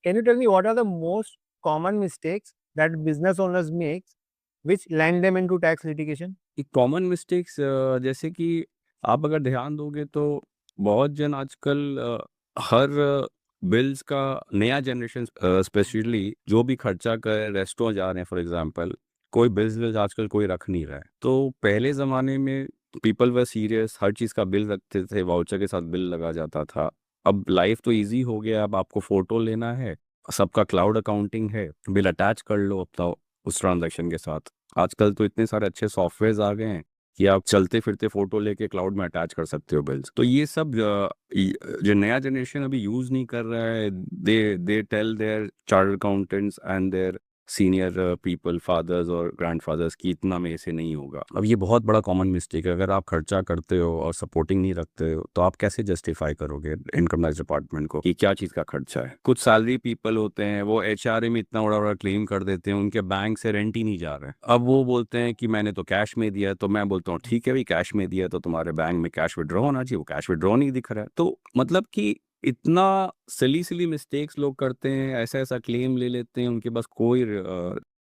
Can you tell me what are the most common mistakes that business owners make which land them into tax litigation? एक common mistakes जैसे कि आप अगर ध्यान दोगे तो बहुत जन आजकल हर बिल्स का नया जनरेशन स्पेशली जो भी खर्चा कर रेस्टोरेंट जा रहे हैं फॉर एग्जांपल, कोई बिल्स आजकल कोई रख नहीं रहा है। तो पहले ज़माने में पीपल वर सीरियस, हर चीज़ का बिल रखते थे, वाउचर के साथ बिल लगा जाता था। अब लाइफ तो ईज़ी हो गया, अब आपको फ़ोटो लेना है, सबका क्लाउड अकाउंटिंग है, बिल अटैच कर लो अपना उस ट्रांज़ैक्शन के साथ। आजकल तो इतने सारे अच्छे सॉफ्टवेयर्स आ गए हैं कि आप चलते-फिरते फ़ोटो लेके क्लाउड में अटैच कर सकते हो बिल्स। तो ये सब जो नया जनरेशन अभी यूज़ नहीं कर रहा है, they they tell their chartered accountants and their senior people, fathers और ग्रैंडफादर्स कि इतना मेरे से नहीं होगा। अब ये बहुत बड़ा कॉमन मिस्टेक है, अगर आप खर्चा करते हो और सपोर्टिंग नहीं रखते हो, तो आप कैसे जस्टिफाई करोगे इनकम टैक्स डिपार्टमेंट को कि क्या चीज़ का खर्चा है? कुछ सैलरी पीपल होते हैं, वो एचआरए में इतना बड़ा-बड़ा क्लेम कर देते हैं, उनके बैंक से रेंट ही नहीं जा रहा है। अब वो बोलते हैं कि मैंने तो कैश में दिया है, तो मैं बोलता हूँ ठीक है भाई, कैश में दिया है तो तुम्हारे बैंक में कैश विथड्रॉ होना चाहिए, वो कैश विथड्रॉ नहीं दिख रहा है। तो मतलब कि इतना सिली मिस्टेक्स लोग करते हैं, ऐसा-ऐसा क्लेम ले लेते हैं, उनके पास कोई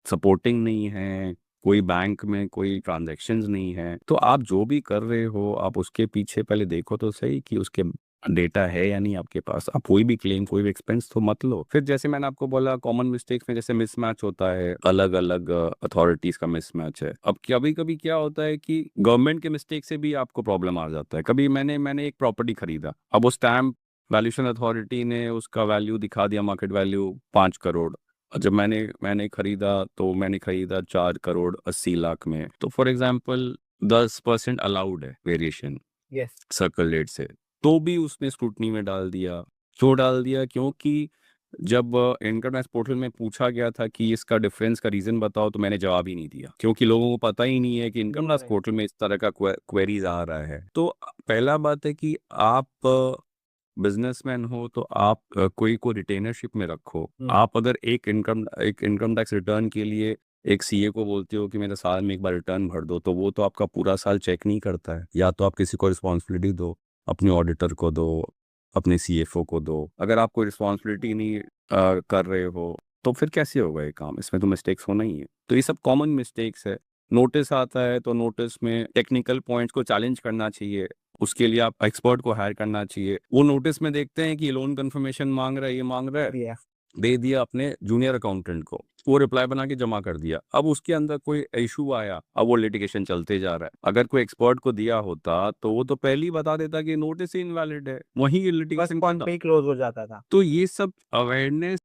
सपोर्टिंग नहीं है, कोई बैंक में कोई ट्रांज़ैक्शंस नहीं है। तो आप जो भी कर रहे हो, आप उसके पीछे पहले देखो तो सही कि उसके डेटा है या नहीं आपके पास। आप कोई भी क्लेम, कोई भी एक्सपेंस तो मत लो। फिर जैसे मैंने आपको बोला कॉमन मिस्टेक्स में जैसे मिसमैच होता है, अलग-अलग अथॉरिटीज़ का मिसमैच है। अब कभी-कभी क्या होता है कि गवर्नमेंट के मिस्टेक से भी आपको प्रॉब्लम आ जाता है। कभी मैंने एक प्रॉपर्टी खरीदा, अब वो स्टैम्प वैल्यूएशन अथॉरिटी ने उसका वैल्यू दिखा दिया मार्केट वैल्यू 5 करोड़। और जब मैंने खरीदा तो मैंने खरीदा 4 करोड़ 80 लाख में। तो फॉर एग्ज़ाम्पल 10% अलाउड है वेरिएशन Yes. सर्कल रेट से। तो भी उसने स्क्रूटनी में डाल दिया। क्यों डाल दिया? क्योंकि जब इनकम टैक्स पोर्टल में पूछा गया था कि इसका डिफरेंस का रीज़न बताओ, तो मैंने जवाब ही नहीं दिया। क्योंकि लोगों को पता ही नहीं है कि इनकम टैक्स Right. पोर्टल में इस तरह का क्वेरीज़ आ रहा है। तो पहला बात है कि आप बिज़नेसमैन हो तो आप कोई को रिटेनरशिप में रखो। आप अगर एक इनकम टैक्स रिटर्न के लिए एक सीए को बोलते हो कि मेरा साल में एक बार रिटर्न भर दो, तो वो तो आपका पूरा साल चेक नहीं करता है। या तो आप किसी को रिस्पॉन्सिबिलिटी दो, अपने ऑडिटर को दो, अपने सीएफओ को दो। अगर आप कोई रिस्पॉन्सिबिलिटी नहीं कर रहे हो, तो फिर कैसे होगा ये काम? इसमें तो मिस्टेक्स होना ही है। तो ये सब कॉमन मिस्टेक्स है। नोटिस आता है तो नोटिस में टेक्निकल पॉइंट्स को चैलेंज करना चाहिए। उसके लिए आप एक्सपर्ट को हायर करना चाहिए। वो नोटिस में देखते हैं कि लोन कन्फर्मेशन माँग रहा है, ये माँग रहा है, Yeah. दे दिया अपने जूनियर अकाउंटेंट को। वो रिप्लाई बना के जमा कर दिया। अब उसके अंदर कोई इश्यू आया, अब वो लिटिगेशन चलते जा रहा है। अगर कोई एक्सपर्ट को दिया होता, तो वो तो पहले ही बता देता कि नोटिस ही इनवैलिड है। वहीं ये बस लिटिगेशन पॉइंट खत्म। पे ही क्लोज हो जाता था। तो ये सब अवेयरनेस